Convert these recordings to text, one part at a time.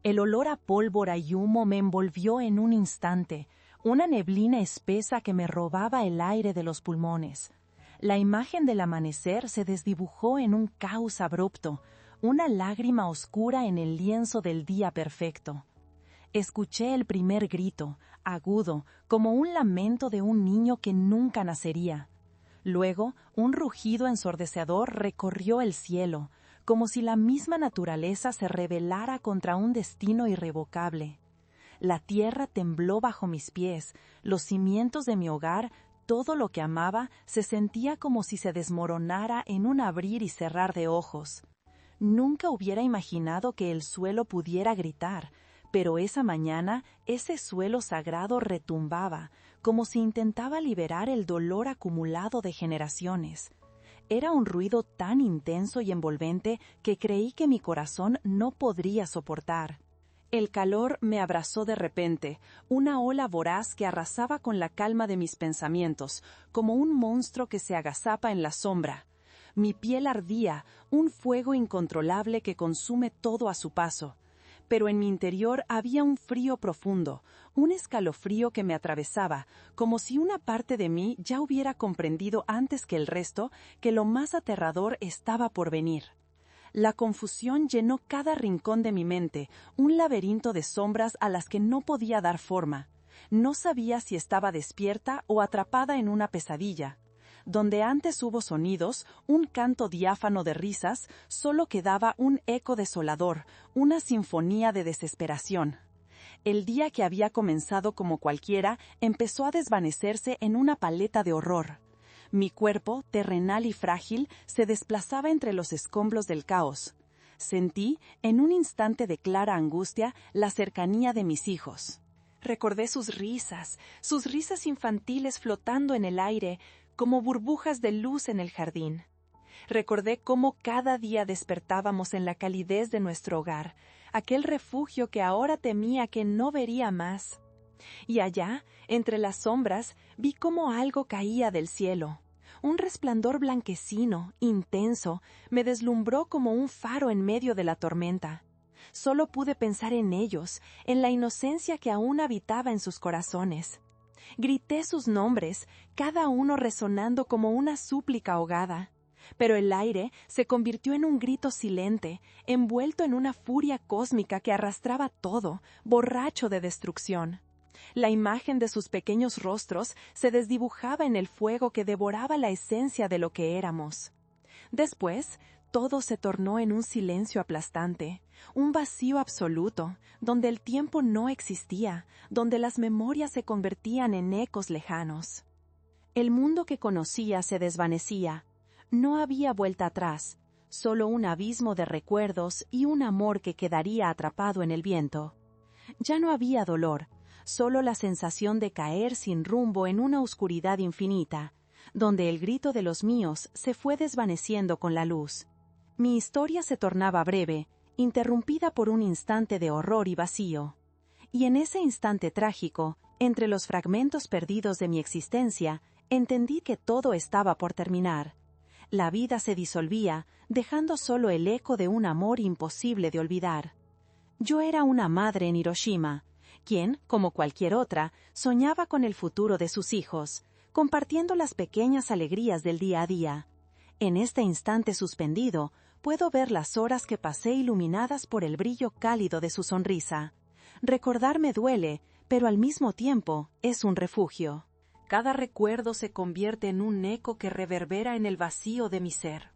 El olor a pólvora y humo me envolvió en un instante, una neblina espesa que me robaba el aire de los pulmones. La imagen del amanecer se desdibujó en un caos abrupto, una lágrima oscura en el lienzo del día perfecto. Escuché el primer grito, agudo, como un lamento de un niño que nunca nacería. Luego, un rugido ensordecedor recorrió el cielo, como si la misma naturaleza se rebelara contra un destino irrevocable. La tierra tembló bajo mis pies, los cimientos de mi hogar, todo lo que amaba, se sentía como si se desmoronara en un abrir y cerrar de ojos. Nunca hubiera imaginado que el suelo pudiera gritar, pero esa mañana ese suelo sagrado retumbaba, como si intentaba liberar el dolor acumulado de generaciones. Era un ruido tan intenso y envolvente que creí que mi corazón no podría soportar. El calor me abrazó de repente, una ola voraz que arrasaba con la calma de mis pensamientos, como un monstruo que se agazapa en la sombra. Mi piel ardía, un fuego incontrolable que consume todo a su paso. Pero en mi interior había un frío profundo, un escalofrío que me atravesaba, como si una parte de mí ya hubiera comprendido antes que el resto que lo más aterrador estaba por venir. La confusión llenó cada rincón de mi mente, un laberinto de sombras a las que no podía dar forma. No sabía si estaba despierta o atrapada en una pesadilla. Donde antes hubo sonidos, un canto diáfano de risas, solo quedaba un eco desolador, una sinfonía de desesperación. El día que había comenzado como cualquiera empezó a desvanecerse en una paleta de horror. Mi cuerpo, terrenal y frágil, se desplazaba entre los escombros del caos. Sentí, en un instante de clara angustia, la cercanía de mis hijos. Recordé sus risas infantiles flotando en el aire, como burbujas de luz en el jardín. Recordé cómo cada día despertábamos en la calidez de nuestro hogar, aquel refugio que ahora temía que no vería más. Y allá, entre las sombras, vi cómo algo caía del cielo. Un resplandor blanquecino, intenso, me deslumbró como un faro en medio de la tormenta. Solo pude pensar en ellos, en la inocencia que aún habitaba en sus corazones. Grité sus nombres, cada uno resonando como una súplica ahogada. Pero el aire se convirtió en un grito silente, envuelto en una furia cósmica que arrastraba todo, borracho de destrucción. La imagen de sus pequeños rostros se desdibujaba en el fuego que devoraba la esencia de lo que éramos. Después, todo se tornó en un silencio aplastante, un vacío absoluto, donde el tiempo no existía, donde las memorias se convertían en ecos lejanos. El mundo que conocía se desvanecía. No había vuelta atrás, solo un abismo de recuerdos y un amor que quedaría atrapado en el viento. Ya no había dolor, solo la sensación de caer sin rumbo en una oscuridad infinita, donde el grito de los míos se fue desvaneciendo con la luz. Mi historia se tornaba breve, interrumpida por un instante de horror y vacío. Y en ese instante trágico, entre los fragmentos perdidos de mi existencia, entendí que todo estaba por terminar. La vida se disolvía, dejando solo el eco de un amor imposible de olvidar. Yo era una madre en Hiroshima, quien, como cualquier otra, soñaba con el futuro de sus hijos, compartiendo las pequeñas alegrías del día a día. En este instante suspendido, puedo ver las horas que pasé iluminadas por el brillo cálido de su sonrisa. Recordar me duele, pero al mismo tiempo es un refugio. Cada recuerdo se convierte en un eco que reverbera en el vacío de mi ser.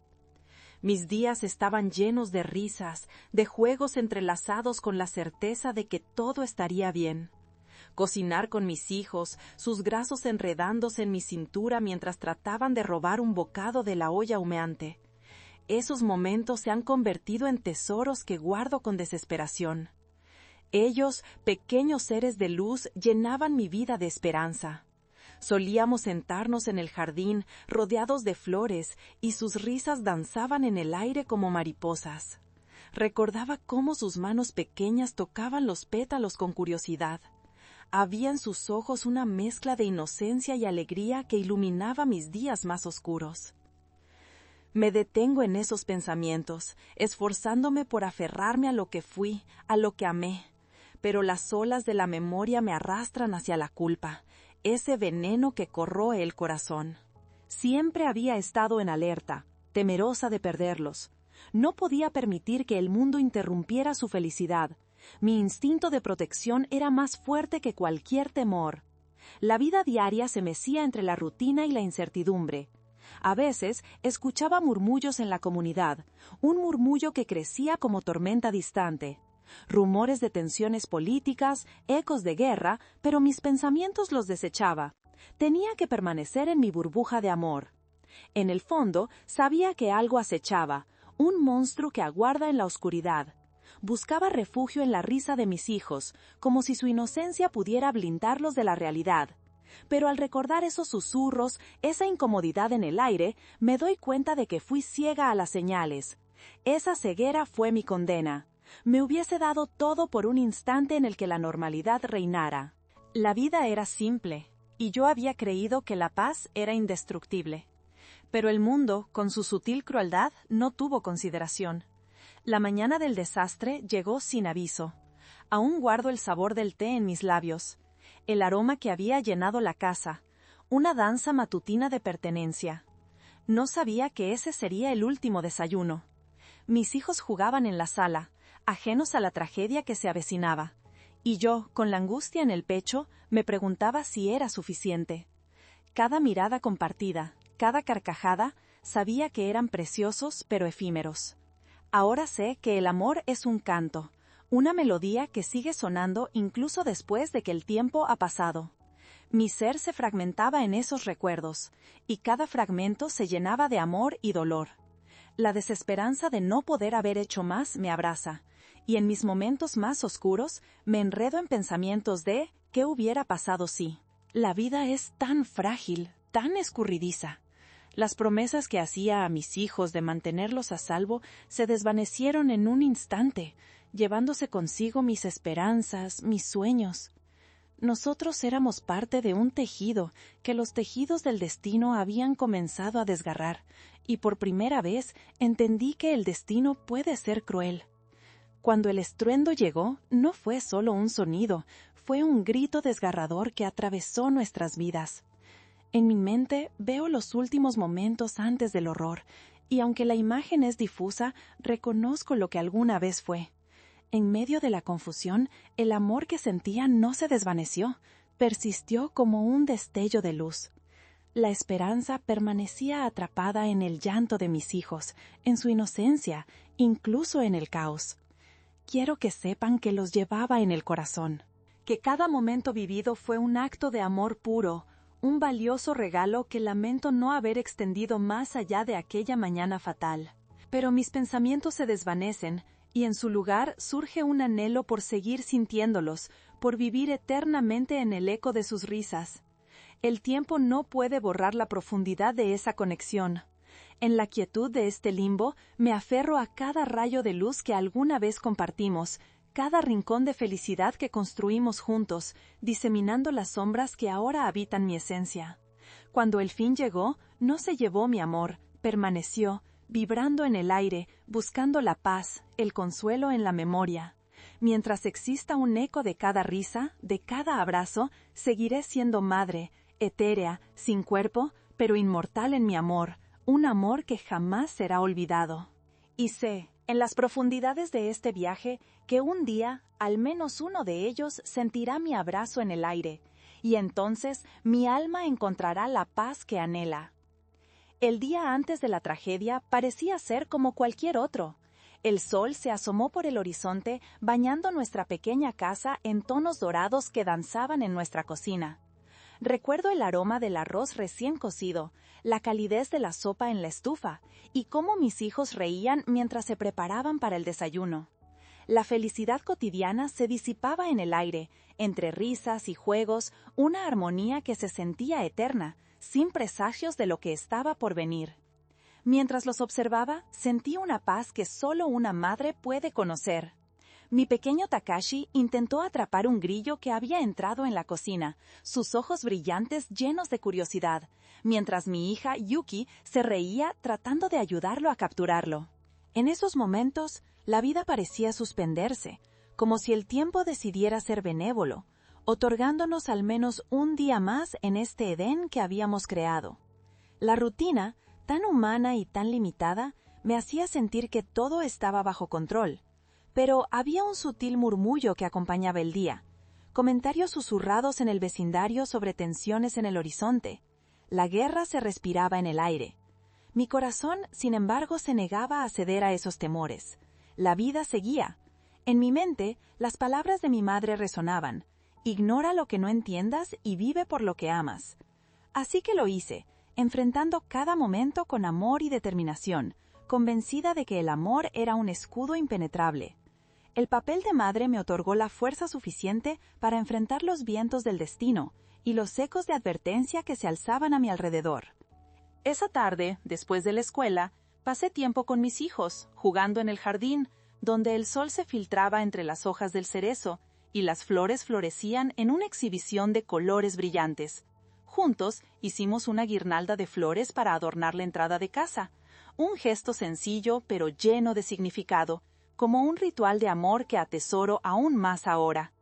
Mis días estaban llenos de risas, de juegos entrelazados con la certeza de que todo estaría bien. Cocinar con mis hijos, sus brazos enredándose en mi cintura mientras trataban de robar un bocado de la olla humeante. Esos momentos se han convertido en tesoros que guardo con desesperación. Ellos, pequeños seres de luz, llenaban mi vida de esperanza. Solíamos sentarnos en el jardín, rodeados de flores, y sus risas danzaban en el aire como mariposas. Recordaba cómo sus manos pequeñas tocaban los pétalos con curiosidad. Había en sus ojos una mezcla de inocencia y alegría que iluminaba mis días más oscuros. Me detengo en esos pensamientos, esforzándome por aferrarme a lo que fui, a lo que amé. Pero las olas de la memoria me arrastran hacia la culpa, ese veneno que corroe el corazón. Siempre había estado en alerta, temerosa de perderlos. No podía permitir que el mundo interrumpiera su felicidad. Mi instinto de protección era más fuerte que cualquier temor. La vida diaria se mecía entre la rutina y la incertidumbre. A veces escuchaba murmullos en la comunidad, un murmullo que crecía como tormenta distante. Rumores de tensiones políticas, ecos de guerra, pero mis pensamientos los desechaba. Tenía que permanecer en mi burbuja de amor. En el fondo, sabía que algo acechaba, un monstruo que aguarda en la oscuridad. Buscaba refugio en la risa de mis hijos, como si su inocencia pudiera blindarlos de la realidad. Pero al recordar esos susurros, esa incomodidad en el aire, me doy cuenta de que fui ciega a las señales. Esa ceguera fue mi condena. Me hubiese dado todo por un instante en el que la normalidad reinara. La vida era simple, y yo había creído que la paz era indestructible. Pero el mundo, con su sutil crueldad, no tuvo consideración. La mañana del desastre llegó sin aviso. Aún guardo el sabor del té en mis labios, el aroma que había llenado la casa, una danza matutina de pertenencia. No sabía que ese sería el último desayuno. Mis hijos jugaban en la sala, ajenos a la tragedia que se avecinaba, y yo, con la angustia en el pecho, me preguntaba si era suficiente. Cada mirada compartida, cada carcajada, sabía que eran preciosos pero efímeros. Ahora sé que el amor es un canto, una melodía que sigue sonando incluso después de que el tiempo ha pasado. Mi ser se fragmentaba en esos recuerdos, y cada fragmento se llenaba de amor y dolor. La desesperanza de no poder haber hecho más me abraza, y en mis momentos más oscuros me enredo en pensamientos de ¿qué hubiera pasado si? La vida es tan frágil, tan escurridiza. Las promesas que hacía a mis hijos de mantenerlos a salvo se desvanecieron en un instante, llevándose consigo mis esperanzas, mis sueños. Nosotros éramos parte de un tejido que los tejidos del destino habían comenzado a desgarrar, y por primera vez entendí que el destino puede ser cruel. Cuando el estruendo llegó, no fue solo un sonido, fue un grito desgarrador que atravesó nuestras vidas. En mi mente veo los últimos momentos antes del horror, y aunque la imagen es difusa, reconozco lo que alguna vez fue. En medio de la confusión, el amor que sentía no se desvaneció, persistió como un destello de luz. La esperanza permanecía atrapada en el llanto de mis hijos, en su inocencia, incluso en el caos. Quiero que sepan que los llevaba en el corazón, que cada momento vivido fue un acto de amor puro, un valioso regalo que lamento no haber extendido más allá de aquella mañana fatal. Pero mis pensamientos se desvanecen, y en su lugar surge un anhelo por seguir sintiéndolos, por vivir eternamente en el eco de sus risas. El tiempo no puede borrar la profundidad de esa conexión. En la quietud de este limbo, me aferro a cada rayo de luz que alguna vez compartimos, cada rincón de felicidad que construimos juntos, diseminando las sombras que ahora habitan mi esencia. Cuando el fin llegó, no se llevó mi amor, permaneció, vibrando en el aire, buscando la paz, el consuelo en la memoria. Mientras exista un eco de cada risa, de cada abrazo, seguiré siendo madre, etérea, sin cuerpo, pero inmortal en mi amor, un amor que jamás será olvidado. Y sé, en las profundidades de este viaje, que un día, al menos uno de ellos sentirá mi abrazo en el aire, y entonces mi alma encontrará la paz que anhela. El día antes de la tragedia parecía ser como cualquier otro. El sol se asomó por el horizonte, bañando nuestra pequeña casa en tonos dorados que danzaban en nuestra cocina. Recuerdo el aroma del arroz recién cocido, la calidez de la sopa en la estufa, y cómo mis hijos reían mientras se preparaban para el desayuno. La felicidad cotidiana se disipaba en el aire, entre risas y juegos, una armonía que se sentía eterna, sin presagios de lo que estaba por venir. Mientras los observaba, sentí una paz que solo una madre puede conocer. Mi pequeño Takashi intentó atrapar un grillo que había entrado en la cocina, sus ojos brillantes llenos de curiosidad, mientras mi hija Yuki se reía tratando de ayudarlo a capturarlo. En esos momentos, la vida parecía suspenderse, como si el tiempo decidiera ser benévolo, otorgándonos al menos un día más en este Edén que habíamos creado. La rutina, tan humana y tan limitada, me hacía sentir que todo estaba bajo control. Pero había un sutil murmullo que acompañaba el día, comentarios susurrados en el vecindario sobre tensiones en el horizonte. La guerra se respiraba en el aire. Mi corazón, sin embargo, se negaba a ceder a esos temores. La vida seguía. En mi mente, las palabras de mi madre resonaban: ignora lo que no entiendas y vive por lo que amas. Así que lo hice, enfrentando cada momento con amor y determinación, convencida de que el amor era un escudo impenetrable. El papel de madre me otorgó la fuerza suficiente para enfrentar los vientos del destino y los ecos de advertencia que se alzaban a mi alrededor. Esa tarde, después de la escuela, pasé tiempo con mis hijos, jugando en el jardín, donde el sol se filtraba entre las hojas del cerezo y las flores florecían en una exhibición de colores brillantes. Juntos hicimos una guirnalda de flores para adornar la entrada de casa, un gesto sencillo pero lleno de significado, como un ritual de amor que atesoro aún más ahora.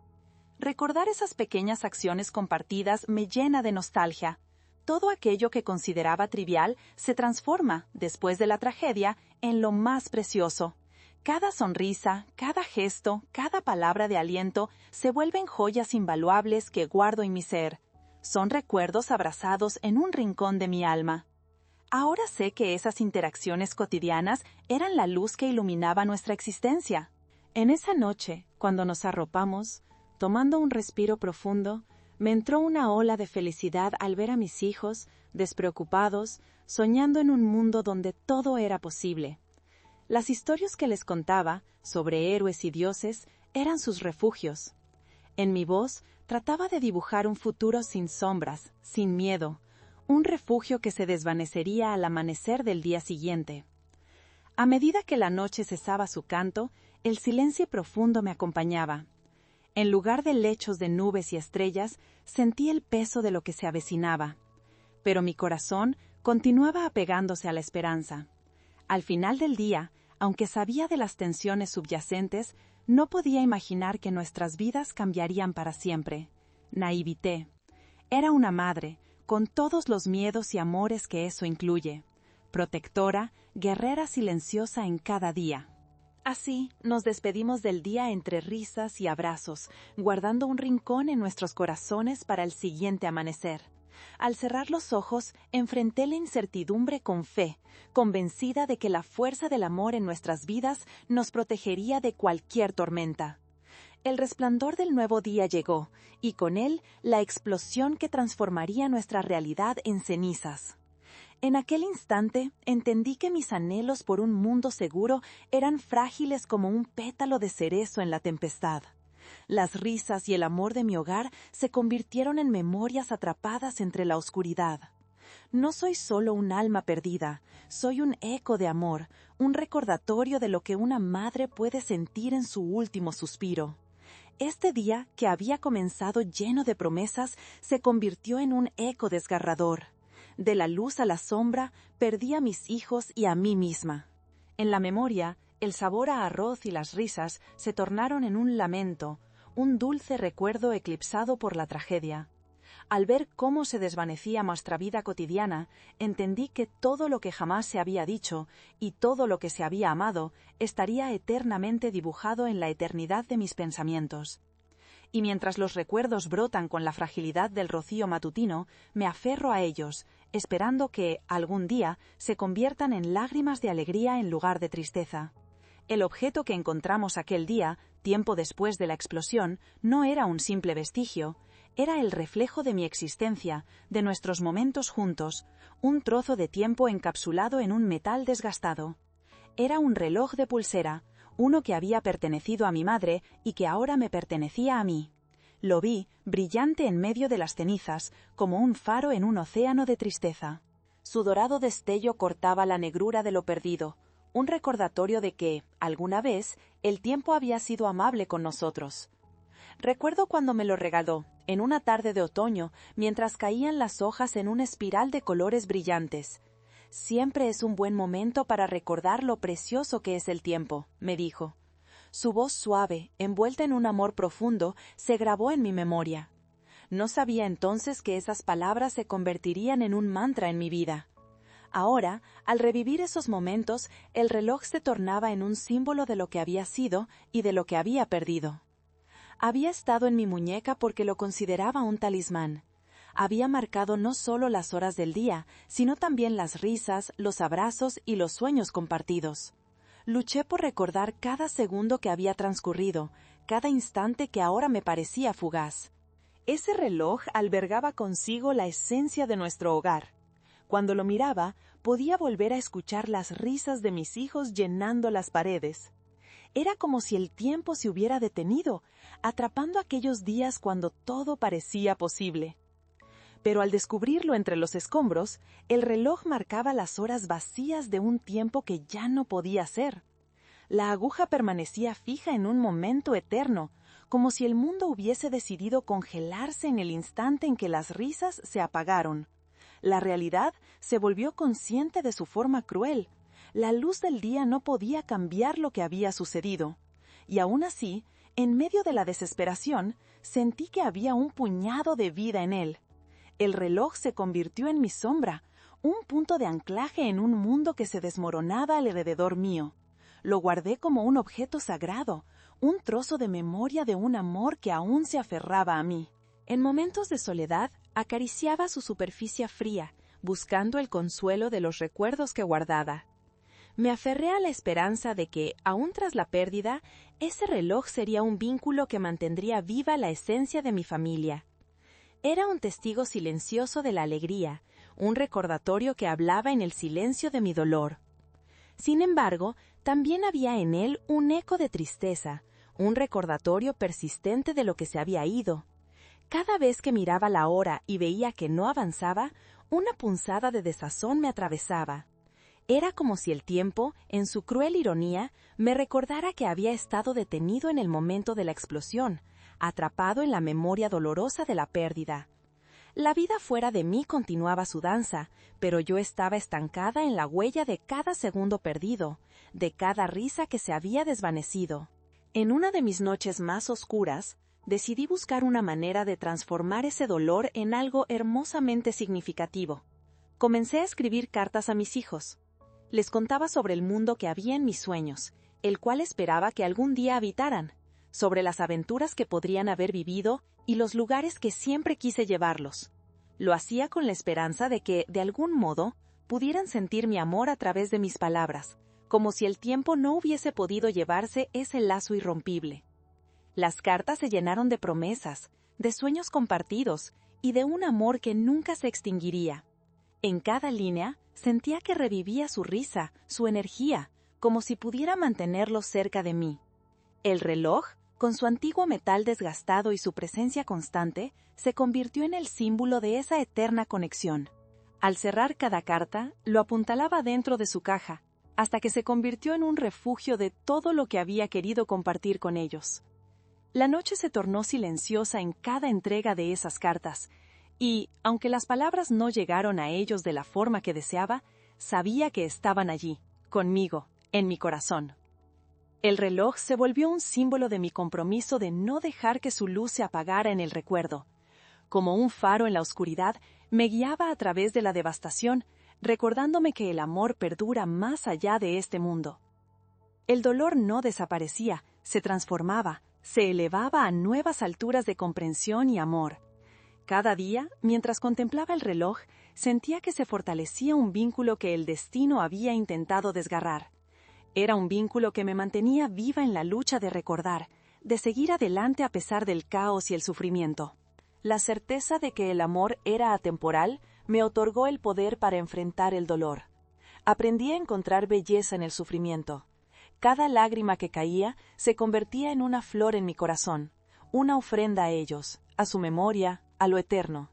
Recordar esas pequeñas acciones compartidas me llena de nostalgia. Todo aquello que consideraba trivial se transforma, después de la tragedia, en lo más precioso. Cada sonrisa, cada gesto, cada palabra de aliento se vuelven joyas invaluables que guardo en mi ser. Son recuerdos abrazados en un rincón de mi alma. Ahora sé que esas interacciones cotidianas eran la luz que iluminaba nuestra existencia. En esa noche, cuando nos arropamos, tomando un respiro profundo, me entró una ola de felicidad al ver a mis hijos, despreocupados, soñando en un mundo donde todo era posible. Las historias que les contaba, sobre héroes y dioses, eran sus refugios. En mi voz, trataba de dibujar un futuro sin sombras, sin miedo, un refugio que se desvanecería al amanecer del día siguiente. A medida que la noche cesaba su canto, el silencio profundo me acompañaba. En lugar de lechos de nubes y estrellas, sentí el peso de lo que se avecinaba. Pero mi corazón continuaba apegándose a la esperanza. Al final del día, aunque sabía de las tensiones subyacentes, no podía imaginar que nuestras vidas cambiarían para siempre. Naivité. Era una madre, con todos los miedos y amores que eso incluye. Protectora, guerrera silenciosa en cada día. Así, nos despedimos del día entre risas y abrazos, guardando un rincón en nuestros corazones para el siguiente amanecer. Al cerrar los ojos, enfrenté la incertidumbre con fe, convencida de que la fuerza del amor en nuestras vidas nos protegería de cualquier tormenta. El resplandor del nuevo día llegó, y con él la explosión que transformaría nuestra realidad en cenizas. En aquel instante entendí que mis anhelos por un mundo seguro eran frágiles como un pétalo de cerezo en la tempestad. Las risas y el amor de mi hogar se convirtieron en memorias atrapadas entre la oscuridad. No soy solo un alma perdida, soy un eco de amor, un recordatorio de lo que una madre puede sentir en su último suspiro. Este día, que había comenzado lleno de promesas, se convirtió en un eco desgarrador. De la luz a la sombra, perdí a mis hijos y a mí misma. En la memoria, el sabor a arroz y las risas se tornaron en un lamento, un dulce recuerdo eclipsado por la tragedia. Al ver cómo se desvanecía nuestra vida cotidiana, entendí que todo lo que jamás se había dicho y todo lo que se había amado estaría eternamente dibujado en la eternidad de mis pensamientos. Y mientras los recuerdos brotan con la fragilidad del rocío matutino, me aferro a ellos, esperando que, algún día, se conviertan en lágrimas de alegría en lugar de tristeza. El objeto que encontramos aquel día, tiempo después de la explosión, no era un simple vestigio, era el reflejo de mi existencia, de nuestros momentos juntos, un trozo de tiempo encapsulado en un metal desgastado. Era un reloj de pulsera, uno que había pertenecido a mi madre y que ahora me pertenecía a mí. Lo vi, brillante en medio de las cenizas, como un faro en un océano de tristeza. Su dorado destello cortaba la negrura de lo perdido, un recordatorio de que, alguna vez, El tiempo había sido amable con nosotros. Recuerdo cuando me lo regaló, en una tarde de otoño, mientras caían las hojas en una espiral de colores brillantes. Siempre es un buen momento para recordar lo precioso que es el tiempo, me dijo. Su voz suave, envuelta en un amor profundo, se grabó en mi memoria. No sabía entonces que esas palabras se convertirían en un mantra en mi vida. Ahora, al revivir esos momentos, el reloj se tornaba en un símbolo de lo que había sido y de lo que había perdido. Había estado en mi muñeca porque lo consideraba un talismán. Había marcado no solo las horas del día, sino también las risas, los abrazos y los sueños compartidos. Luché por recordar cada segundo que había transcurrido, cada instante que ahora me parecía fugaz. Ese reloj albergaba consigo la esencia de nuestro hogar. Cuando lo miraba, podía volver a escuchar las risas de mis hijos llenando las paredes. Era como si el tiempo se hubiera detenido, atrapando aquellos días cuando todo parecía posible. Pero al descubrirlo entre los escombros, el reloj marcaba las horas vacías de un tiempo que ya no podía ser. La aguja permanecía fija en un momento eterno, como si el mundo hubiese decidido congelarse en el instante en que las risas se apagaron. La realidad se volvió consciente de su forma cruel. La luz del día no podía cambiar lo que había sucedido. Y aún así, en medio de la desesperación, sentí que había un puñado de vida en él. El reloj se convirtió en mi sombra, un punto de anclaje en un mundo que se desmoronaba alrededor mío. Lo guardé como un objeto sagrado, un trozo de memoria de un amor que aún se aferraba a mí. En momentos de soledad, acariciaba su superficie fría, buscando el consuelo de los recuerdos que guardaba. Me aferré a la esperanza de que, aún tras la pérdida, ese reloj sería un vínculo que mantendría viva la esencia de mi familia. Era un testigo silencioso de la alegría, un recordatorio que hablaba en el silencio de mi dolor. Sin embargo, también había en él un eco de tristeza, un recordatorio persistente de lo que se había ido. Cada vez que miraba la hora y veía que no avanzaba, una punzada de desazón me atravesaba. Era como si el tiempo, en su cruel ironía, me recordara que había estado detenido en el momento de la explosión, atrapado en la memoria dolorosa de la pérdida. La vida fuera de mí continuaba su danza, pero yo estaba estancada en la huella de cada segundo perdido, de cada risa que se había desvanecido. En una de mis noches más oscuras, decidí buscar una manera de transformar ese dolor en algo hermosamente significativo. Comencé a escribir cartas a mis hijos. Les contaba sobre el mundo que había en mis sueños, el cual esperaba que algún día habitaran, sobre las aventuras que podrían haber vivido y los lugares que siempre quise llevarlos. Lo hacía con la esperanza de que, de algún modo, pudieran sentir mi amor a través de mis palabras, como si el tiempo no hubiese podido llevarse ese lazo irrompible. Las cartas se llenaron de promesas, de sueños compartidos y de un amor que nunca se extinguiría. En cada línea sentía que revivía su risa, su energía, como si pudiera mantenerlos cerca de mí. El reloj, con su antiguo metal desgastado y su presencia constante, se convirtió en el símbolo de esa eterna conexión. Al cerrar cada carta, lo apuntalaba dentro de su caja, hasta que se convirtió en un refugio de todo lo que había querido compartir con ellos. La noche se tornó silenciosa en cada entrega de esas cartas, y, aunque las palabras no llegaron a ellos de la forma que deseaba, sabía que estaban allí, conmigo, en mi corazón. El reloj se volvió un símbolo de mi compromiso de no dejar que su luz se apagara en el recuerdo. Como un faro en la oscuridad, me guiaba a través de la devastación, recordándome que el amor perdura más allá de este mundo. El dolor no desaparecía, se transformaba, se elevaba a nuevas alturas de comprensión y amor. Cada día, mientras contemplaba el reloj, sentía que se fortalecía un vínculo que el destino había intentado desgarrar. Era un vínculo que me mantenía viva en la lucha de recordar, de seguir adelante a pesar del caos y el sufrimiento. La certeza de que el amor era atemporal me otorgó el poder para enfrentar el dolor. Aprendí a encontrar belleza en el sufrimiento. Cada lágrima que caía se convertía en una flor en mi corazón, una ofrenda a ellos, a su memoria, a lo eterno.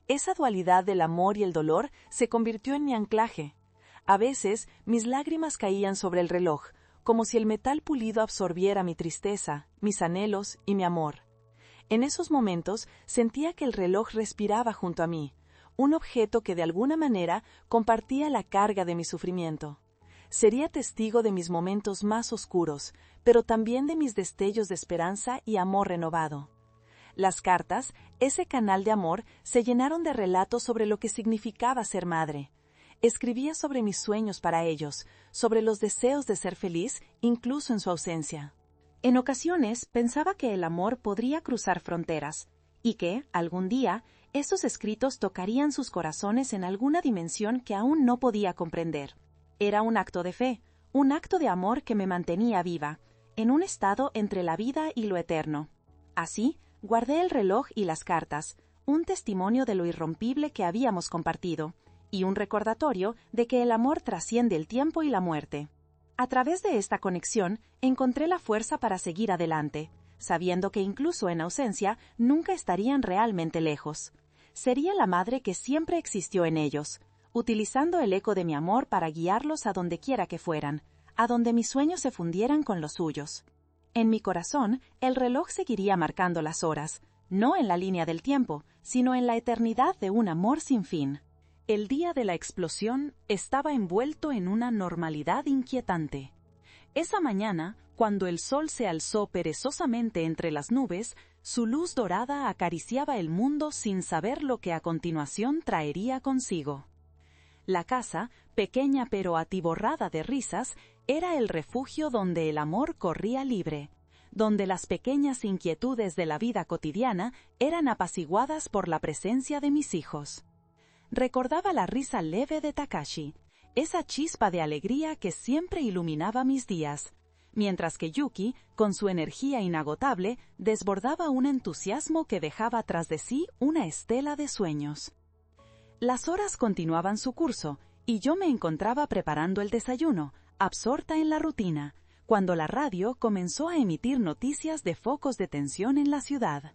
Esa dualidad del amor y el dolor se convirtió en mi anclaje. A veces, mis lágrimas caían sobre el reloj, como si el metal pulido absorbiera mi tristeza, mis anhelos y mi amor. En esos momentos sentía que el reloj respiraba junto a mí, un objeto que de alguna manera compartía la carga de mi sufrimiento. Sería testigo de mis momentos más oscuros, pero también de mis destellos de esperanza y amor renovado. Las cartas, ese canal de amor, se llenaron de relatos sobre lo que significaba ser madre. Escribía sobre mis sueños para ellos, sobre los deseos de ser feliz, incluso en su ausencia. En ocasiones pensaba que el amor podría cruzar fronteras, y que, algún día, esos escritos tocarían sus corazones en alguna dimensión que aún no podía comprender. Era un acto de fe, un acto de amor que me mantenía viva, en un estado entre la vida y lo eterno. Así, guardé el reloj y las cartas, un testimonio de lo irrompible que habíamos compartido, y un recordatorio de que el amor trasciende el tiempo y la muerte. A través de esta conexión, encontré la fuerza para seguir adelante, sabiendo que incluso en ausencia nunca estarían realmente lejos. Sería la madre que siempre existió en ellos, utilizando el eco de mi amor para guiarlos a donde quiera que fueran, a donde mis sueños se fundieran con los suyos. En mi corazón, el reloj seguiría marcando las horas, no en la línea del tiempo, sino en la eternidad de un amor sin fin. El día de la explosión estaba envuelto en una normalidad inquietante. Esa mañana, cuando el sol se alzó perezosamente entre las nubes, su luz dorada acariciaba el mundo sin saber lo que a continuación traería consigo. La casa, pequeña pero atiborrada de risas, era el refugio donde el amor corría libre, donde las pequeñas inquietudes de la vida cotidiana eran apaciguadas por la presencia de mis hijos. Recordaba la risa leve de Takashi, esa chispa de alegría que siempre iluminaba mis días, mientras que Yuki, con su energía inagotable, desbordaba un entusiasmo que dejaba tras de sí una estela de sueños. Las horas continuaban su curso, y yo me encontraba preparando el desayuno, absorta en la rutina, cuando la radio comenzó a emitir noticias de focos de tensión en la ciudad.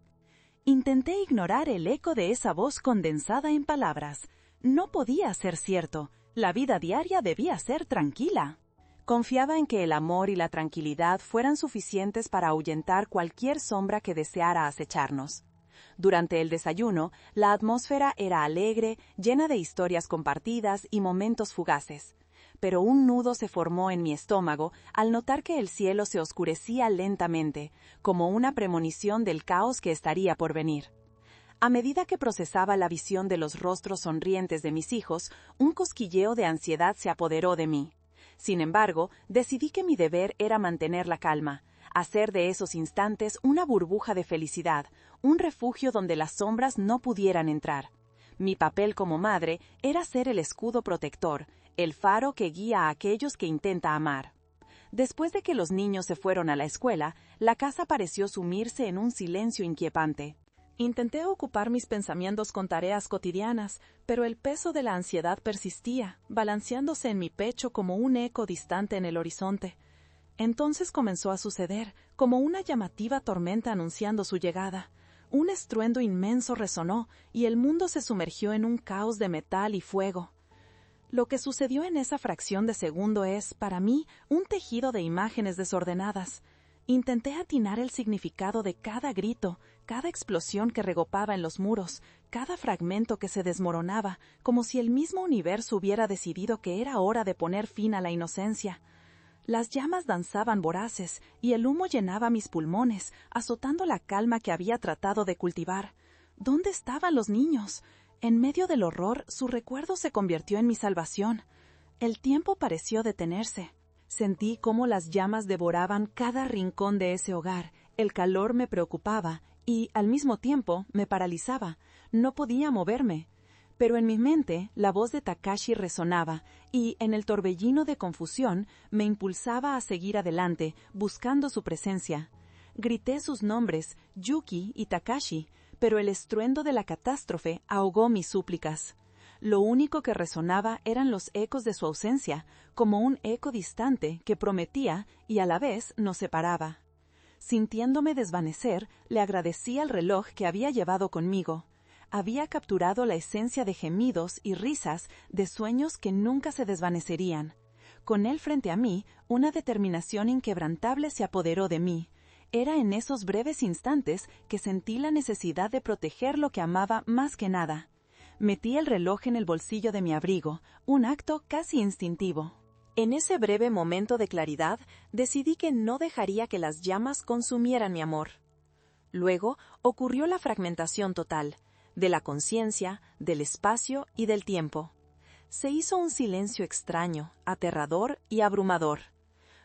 Intenté ignorar el eco de esa voz condensada en palabras. No podía ser cierto, la vida diaria debía ser tranquila. Confiaba en que el amor y la tranquilidad fueran suficientes para ahuyentar cualquier sombra que deseara acecharnos. Durante el desayuno, la atmósfera era alegre, llena de historias compartidas y momentos fugaces. Pero un nudo se formó en mi estómago al notar que el cielo se oscurecía lentamente, como una premonición del caos que estaría por venir. A medida que procesaba la visión de los rostros sonrientes de mis hijos, un cosquilleo de ansiedad se apoderó de mí. Sin embargo, decidí que mi deber era mantener la calma, hacer de esos instantes una burbuja de felicidad, un refugio donde las sombras no pudieran entrar. Mi papel como madre era ser el escudo protector, el faro que guía a aquellos que intenta amar. Después de que los niños se fueron a la escuela, la casa pareció sumirse en un silencio inquietante. Intenté ocupar mis pensamientos con tareas cotidianas, pero el peso de la ansiedad persistía, balanceándose en mi pecho como un eco distante en el horizonte. Entonces comenzó a suceder, como una llamativa tormenta anunciando su llegada. Un estruendo inmenso resonó, y el mundo se sumergió en un caos de metal y fuego. Lo que sucedió en esa fracción de segundo es, para mí, un tejido de imágenes desordenadas. Intenté atinar el significado de cada grito, cada explosión que regopaba en los muros, cada fragmento que se desmoronaba, como si el mismo universo hubiera decidido que era hora de poner fin a la inocencia. Las llamas danzaban voraces, y el humo llenaba mis pulmones, azotando la calma que había tratado de cultivar. ¿Dónde estaban los niños? En medio del horror, su recuerdo se convirtió en mi salvación. El tiempo pareció detenerse. Sentí cómo las llamas devoraban cada rincón de ese hogar. El calor me preocupaba y, al mismo tiempo, me paralizaba. No podía moverme. Pero en mi mente, la voz de Takashi resonaba y, en el torbellino de confusión, me impulsaba a seguir adelante, buscando su presencia. Grité sus nombres, Yuki y Takashi, pero el estruendo de la catástrofe ahogó mis súplicas. Lo único que resonaba eran los ecos de su ausencia, como un eco distante que prometía y a la vez nos separaba. Sintiéndome desvanecer, le agradecí al reloj que había llevado conmigo. Había capturado la esencia de gemidos y risas de sueños que nunca se desvanecerían. Con él frente a mí, una determinación inquebrantable se apoderó de mí. Era en esos breves instantes que sentí la necesidad de proteger lo que amaba más que nada. Metí el reloj en el bolsillo de mi abrigo, un acto casi instintivo. En ese breve momento de claridad, decidí que no dejaría que las llamas consumieran mi amor. Luego ocurrió la fragmentación total, de la conciencia, del espacio y del tiempo. Se hizo un silencio extraño, aterrador y abrumador.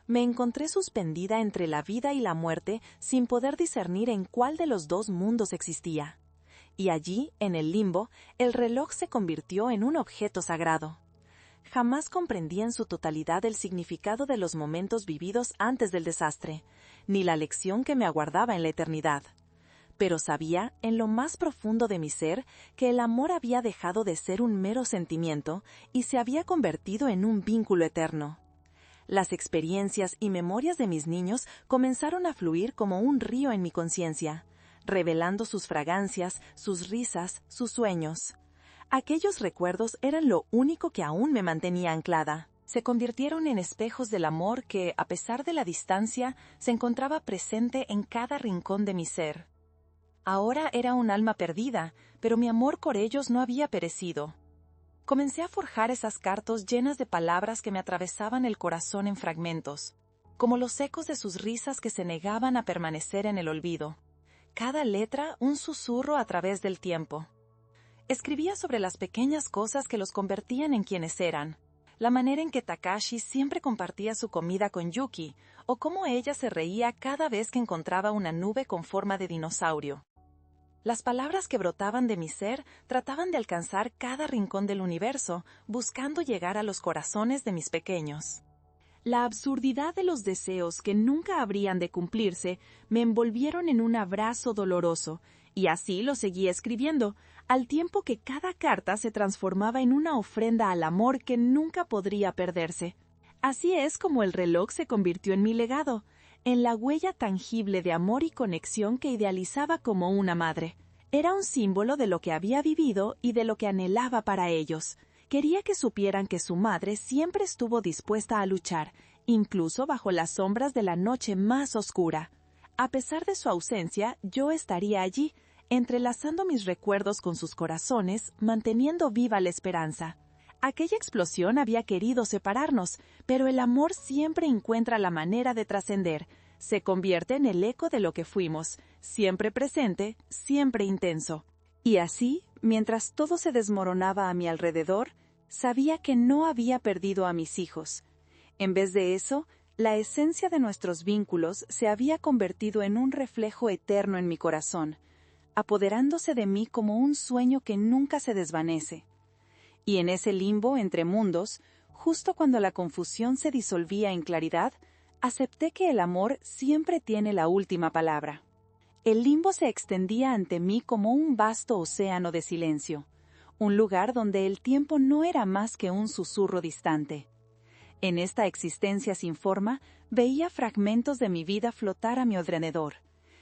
Me encontré suspendida entre la vida y la muerte sin poder discernir en cuál de los dos mundos existía. Y allí, en el limbo, el reloj se convirtió en un objeto sagrado. Jamás comprendí en su totalidad el significado de los momentos vividos antes del desastre, ni la lección que me aguardaba en la eternidad. Pero sabía, en lo más profundo de mi ser, que el amor había dejado de ser un mero sentimiento y se había convertido en un vínculo eterno. Las experiencias y memorias de mis niños comenzaron a fluir como un río en mi conciencia, revelando sus fragancias, sus risas, sus sueños. Aquellos recuerdos eran lo único que aún me mantenía anclada. Se convirtieron en espejos del amor que, a pesar de la distancia, se encontraba presente en cada rincón de mi ser. Ahora era un alma perdida, pero mi amor por ellos no había perecido. Comencé a forjar esas cartas llenas de palabras que me atravesaban el corazón en fragmentos, como los ecos de sus risas que se negaban a permanecer en el olvido. Cada letra un susurro a través del tiempo. Escribía sobre las pequeñas cosas que los convertían en quienes eran, la manera en que Takashi siempre compartía su comida con Yuki, o cómo ella se reía cada vez que encontraba una nube con forma de dinosaurio. Las palabras que brotaban de mi ser trataban de alcanzar cada rincón del universo, buscando llegar a los corazones de mis pequeños. La absurdidad de los deseos que nunca habrían de cumplirse me envolvieron en un abrazo doloroso, y así lo seguí escribiendo, al tiempo que cada carta se transformaba en una ofrenda al amor que nunca podría perderse. Así es como el reloj se convirtió en mi legado, en la huella tangible de amor y conexión que idealizaba como una madre. Era un símbolo de lo que había vivido y de lo que anhelaba para ellos. Quería que supieran que su madre siempre estuvo dispuesta a luchar, incluso bajo las sombras de la noche más oscura. A pesar de su ausencia, yo estaría allí, entrelazando mis recuerdos con sus corazones, manteniendo viva la esperanza. Aquella explosión había querido separarnos, pero el amor siempre encuentra la manera de trascender. Se convierte en el eco de lo que fuimos, siempre presente, siempre intenso. Y así, mientras todo se desmoronaba a mi alrededor, sabía que no había perdido a mis hijos. En vez de eso, la esencia de nuestros vínculos se había convertido en un reflejo eterno en mi corazón, apoderándose de mí como un sueño que nunca se desvanece. Y en ese limbo entre mundos, justo cuando la confusión se disolvía en claridad, acepté que el amor siempre tiene la última palabra. El limbo se extendía ante mí como un vasto océano de silencio, un lugar donde el tiempo no era más que un susurro distante. En esta existencia sin forma, veía fragmentos de mi vida flotar a mi alrededor,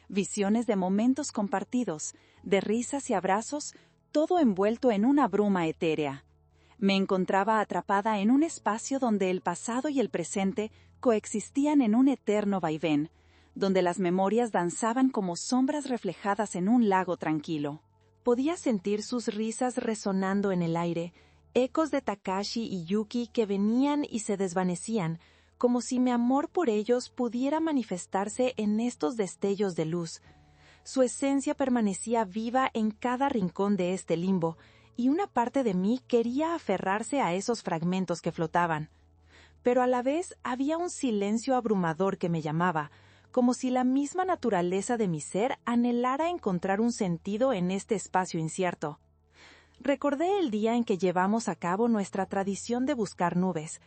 visiones de momentos compartidos, de risas y abrazos, todo envuelto en una bruma etérea. Me encontraba atrapada en un espacio donde el pasado y el presente coexistían en un eterno vaivén, donde las memorias danzaban como sombras reflejadas en un lago tranquilo. Podía sentir sus risas resonando en el aire, ecos de Takashi y Yuki que venían y se desvanecían, como si mi amor por ellos pudiera manifestarse en estos destellos de luz. Su esencia permanecía viva en cada rincón de este limbo, y una parte de mí quería aferrarse a esos fragmentos que flotaban. Pero a la vez había un silencio abrumador que me llamaba, como si la misma naturaleza de mi ser anhelara encontrar un sentido en este espacio incierto. Recordé el día en que llevamos a cabo nuestra tradición de buscar nubes.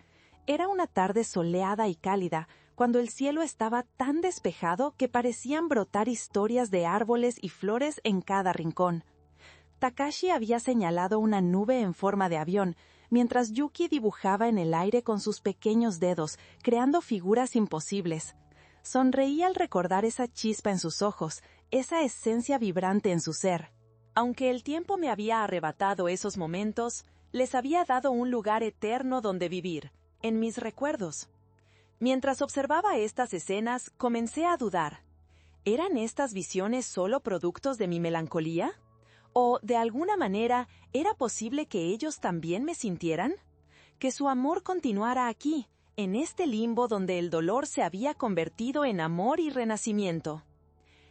Era una tarde soleada y cálida, cuando el cielo estaba tan despejado que parecían brotar historias de árboles y flores en cada rincón. Takashi había señalado una nube en forma de avión, mientras Yuki dibujaba en el aire con sus pequeños dedos, creando figuras imposibles. Sonreí al recordar esa chispa en sus ojos, esa esencia vibrante en su ser. Aunque el tiempo me había arrebatado esos momentos, les había dado un lugar eterno donde vivir. en mis recuerdos. Mientras observaba estas escenas, comencé a dudar. ¿Eran estas visiones solo productos de mi melancolía? ¿O, de alguna manera, era posible que ellos también me sintieran? Que su amor continuara aquí, en este limbo donde el dolor se había convertido en amor y renacimiento.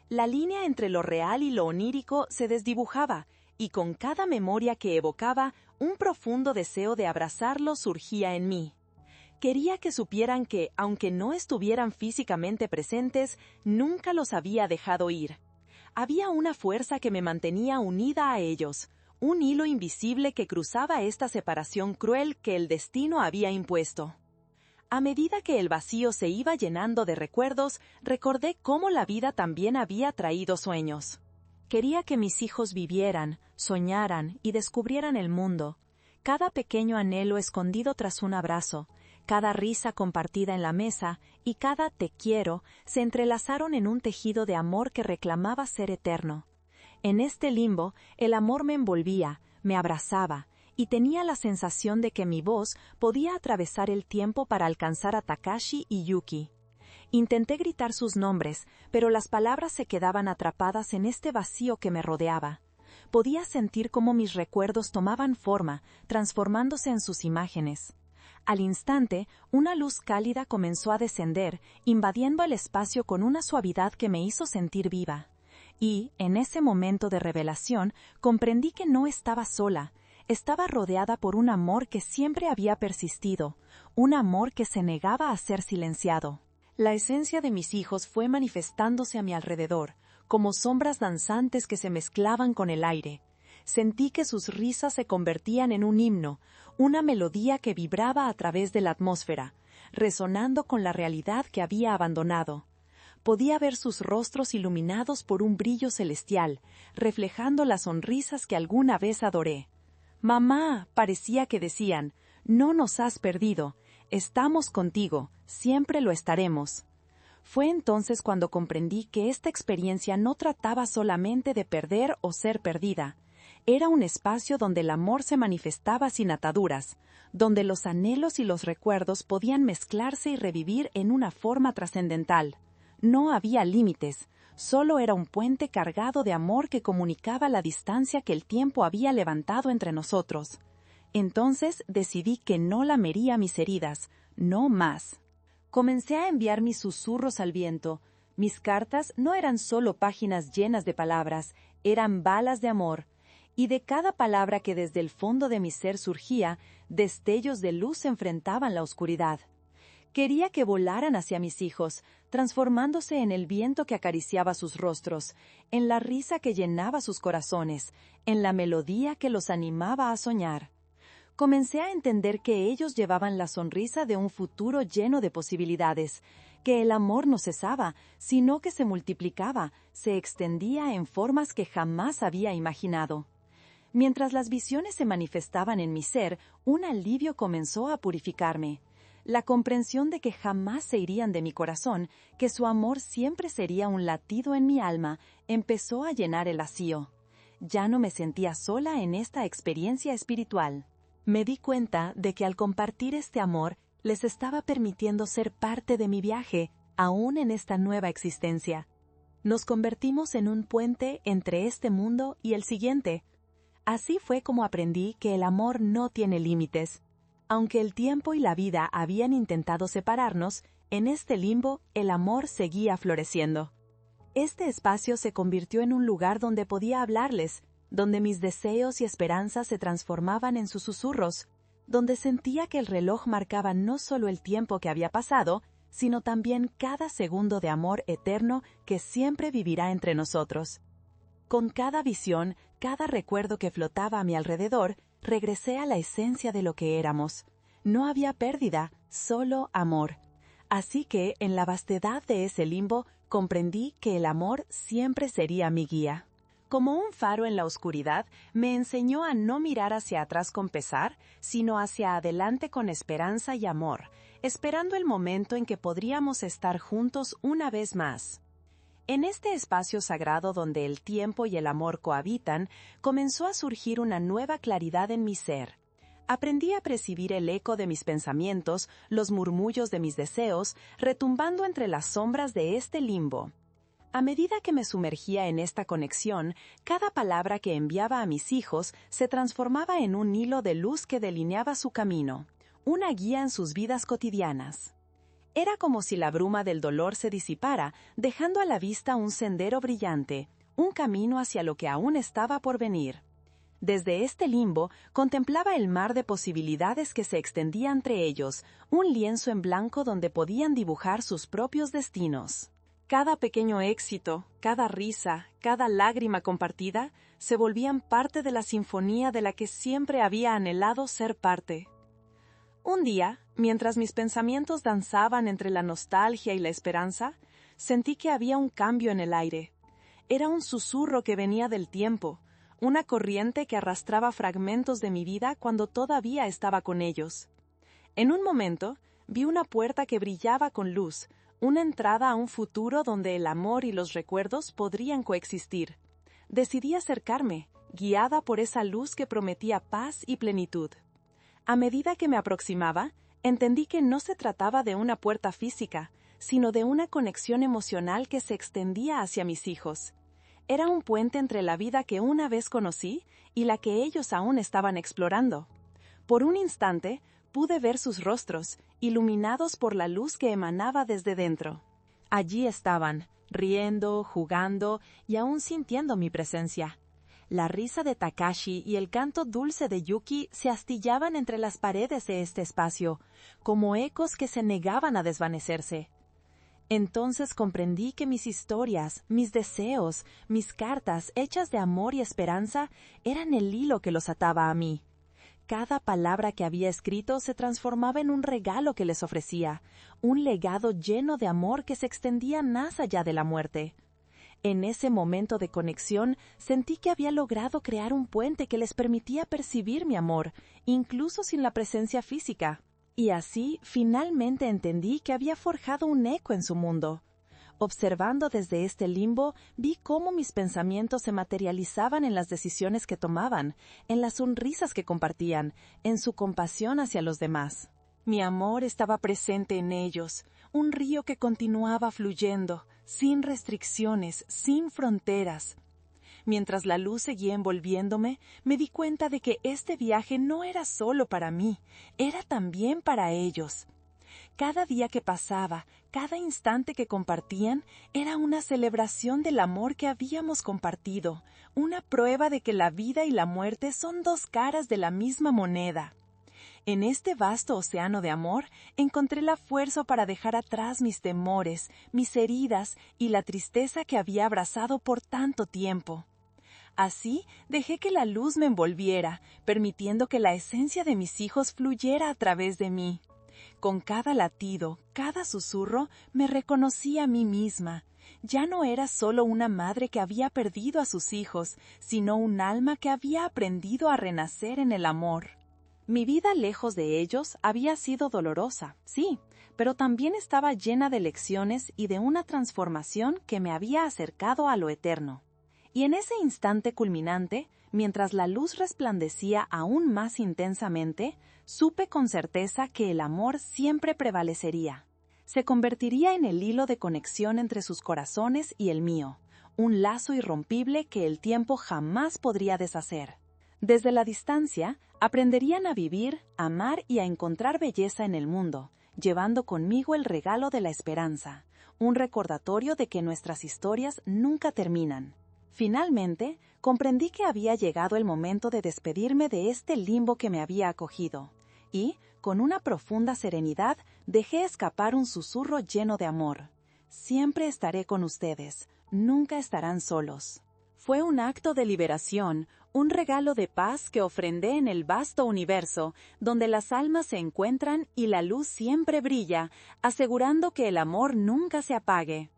La línea entre lo real y lo onírico se desdibujaba, y con cada memoria que evocaba, un profundo deseo de abrazarlos surgía en mí. Quería que supieran que, aunque no estuvieran físicamente presentes, nunca los había dejado ir. Había una fuerza que me mantenía unida a ellos, un hilo invisible que cruzaba esta separación cruel que el destino había impuesto. A medida que el vacío se iba llenando de recuerdos, recordé cómo la vida también había traído sueños. Quería que mis hijos vivieran, soñaran y descubrieran el mundo. Cada pequeño anhelo escondido tras un abrazo, cada risa compartida en la mesa y cada te quiero se entrelazaron en un tejido de amor que reclamaba ser eterno. En este limbo, el amor me envolvía, me abrazaba, y tenía la sensación de que mi voz podía atravesar el tiempo para alcanzar a Takashi y Yuki. Intenté gritar sus nombres, pero las palabras se quedaban atrapadas en este vacío que me rodeaba. Podía sentir cómo mis recuerdos tomaban forma, transformándose en sus imágenes. Al instante, una luz cálida comenzó a descender, invadiendo el espacio con una suavidad que me hizo sentir viva. Y, en ese momento de revelación, comprendí que no estaba sola. Estaba rodeada por un amor que siempre había persistido, un amor que se negaba a ser silenciado. La esencia de mis hijos fue manifestándose a mi alrededor, como sombras danzantes que se mezclaban con el aire. Sentí que sus risas se convertían en un himno, una melodía que vibraba a través de la atmósfera, resonando con la realidad que había abandonado. Podía ver sus rostros iluminados por un brillo celestial, reflejando las sonrisas que alguna vez adoré. «Mamá», parecía que decían, «no nos has perdido, estamos contigo, siempre lo estaremos». Fue entonces cuando comprendí que esta experiencia no trataba solamente de perder o ser perdida. Era un espacio donde el amor se manifestaba sin ataduras, donde los anhelos y los recuerdos podían mezclarse y revivir en una forma trascendental. No había límites, solo era un puente cargado de amor que comunicaba la distancia que el tiempo había levantado entre nosotros. Entonces decidí que no lamería mis heridas, no más. Comencé a enviar mis susurros al viento. Mis cartas no eran solo páginas llenas de palabras, eran balas de amor. Y de cada palabra que desde el fondo de mi ser surgía, destellos de luz enfrentaban la oscuridad. Quería que volaran hacia mis hijos, transformándose en el viento que acariciaba sus rostros, en la risa que llenaba sus corazones, en la melodía que los animaba a soñar. Comencé a entender que ellos llevaban la sonrisa de un futuro lleno de posibilidades, que el amor no cesaba, sino que se multiplicaba, se extendía en formas que jamás había imaginado. Mientras las visiones se manifestaban en mi ser, un alivio comenzó a purificarme. La comprensión de que jamás se irían de mi corazón, que su amor siempre sería un latido en mi alma, empezó a llenar el vacío. Ya no me sentía sola en esta experiencia espiritual. Me di cuenta de que al compartir este amor, les estaba permitiendo ser parte de mi viaje, aún en esta nueva existencia. Nos convertimos en un puente entre este mundo y el siguiente. Así fue como aprendí que el amor no tiene límites. Aunque el tiempo y la vida habían intentado separarnos, en este limbo el amor seguía floreciendo. Este espacio se convirtió en un lugar donde podía hablarles, donde mis deseos y esperanzas se transformaban en sus susurros, donde sentía que el reloj marcaba no solo el tiempo que había pasado, sino también cada segundo de amor eterno que siempre vivirá entre nosotros. Con cada visión, cada recuerdo que flotaba a mi alrededor, regresé a la esencia de lo que éramos. No había pérdida, solo amor. Así que, en la vastedad de ese limbo, comprendí que el amor siempre sería mi guía. Como un faro en la oscuridad, me enseñó a no mirar hacia atrás con pesar, sino hacia adelante con esperanza y amor, esperando el momento en que podríamos estar juntos una vez más. En este espacio sagrado donde el tiempo y el amor cohabitan, comenzó a surgir una nueva claridad en mi ser. aprendí a percibir el eco de mis pensamientos, los murmullos de mis deseos, retumbando entre las sombras de este limbo. A medida que me sumergía en esta conexión, cada palabra que enviaba a mis hijos se transformaba en un hilo de luz que delineaba su camino, una guía en sus vidas cotidianas. Era como si la bruma del dolor se disipara, dejando a la vista un sendero brillante, un camino hacia lo que aún estaba por venir. Desde este limbo, contemplaba el mar de posibilidades que se extendía entre ellos, un lienzo en blanco donde podían dibujar sus propios destinos. Cada pequeño éxito, cada risa, cada lágrima compartida, se volvían parte de la sinfonía de la que siempre había anhelado ser parte. Un día, mientras mis pensamientos danzaban entre la nostalgia y la esperanza, sentí que había un cambio en el aire. Era un susurro que venía del tiempo, una corriente que arrastraba fragmentos de mi vida cuando todavía estaba con ellos. En un momento, vi una puerta que brillaba con luz, una entrada a un futuro donde el amor y los recuerdos podrían coexistir. Decidí acercarme, guiada por esa luz que prometía paz y plenitud. A medida que me aproximaba, entendí que no se trataba de una puerta física, sino de una conexión emocional que se extendía hacia mis hijos. Era un puente entre la vida que una vez conocí y la que ellos aún estaban explorando. Por un instante, pude ver sus rostros, iluminados por la luz que emanaba desde dentro. Allí estaban, riendo, jugando y aún sintiendo mi presencia. La risa de Takashi y el canto dulce de Yuki se astillaban entre las paredes de este espacio, como ecos que se negaban a desvanecerse. Entonces comprendí que mis historias, mis deseos, mis cartas hechas de amor y esperanza eran el hilo que los ataba a mí. Cada palabra que había escrito se transformaba en un regalo que les ofrecía, un legado lleno de amor que se extendía más allá de la muerte. En ese momento de conexión sentí que había logrado crear un puente que les permitía percibir mi amor, incluso sin la presencia física. Y así, finalmente entendí que había forjado un eco en su mundo. Observando desde este limbo, vi cómo mis pensamientos se materializaban en las decisiones que tomaban, en las sonrisas que compartían, en su compasión hacia los demás. Mi amor estaba presente en ellos, un río que continuaba fluyendo, sin restricciones, sin fronteras. Mientras la luz seguía envolviéndome, me di cuenta de que este viaje no era solo para mí, era también para ellos. Cada día que pasaba, cada instante que compartían, era una celebración del amor que habíamos compartido, una prueba de que la vida y la muerte son dos caras de la misma moneda. En este vasto océano de amor, encontré la fuerza para dejar atrás mis temores, mis heridas y la tristeza que había abrazado por tanto tiempo. Así, dejé que la luz me envolviera, permitiendo que la esencia de mis hijos fluyera a través de mí. Con cada latido, cada susurro, me reconocí a mí misma. Ya no era solo una madre que había perdido a sus hijos, sino un alma que había aprendido a renacer en el amor. Mi vida lejos de ellos había sido dolorosa, sí, pero también estaba llena de lecciones y de una transformación que me había acercado a lo eterno. Y en ese instante culminante, mientras la luz resplandecía aún más intensamente, supe con certeza que el amor siempre prevalecería. Se convertiría en el hilo de conexión entre sus corazones y el mío, un lazo irrompible que el tiempo jamás podría deshacer. Desde la distancia, aprenderían a vivir, amar y a encontrar belleza en el mundo, llevando conmigo el regalo de la esperanza, un recordatorio de que nuestras historias nunca terminan. Finalmente, comprendí que había llegado el momento de despedirme de este limbo que me había acogido, y, con una profunda serenidad, dejé escapar un susurro lleno de amor. Siempre estaré con ustedes, nunca estarán solos. Fue un acto de liberación, un regalo de paz que ofrendé en el vasto universo, donde las almas se encuentran y la luz siempre brilla, asegurando que el amor nunca se apague.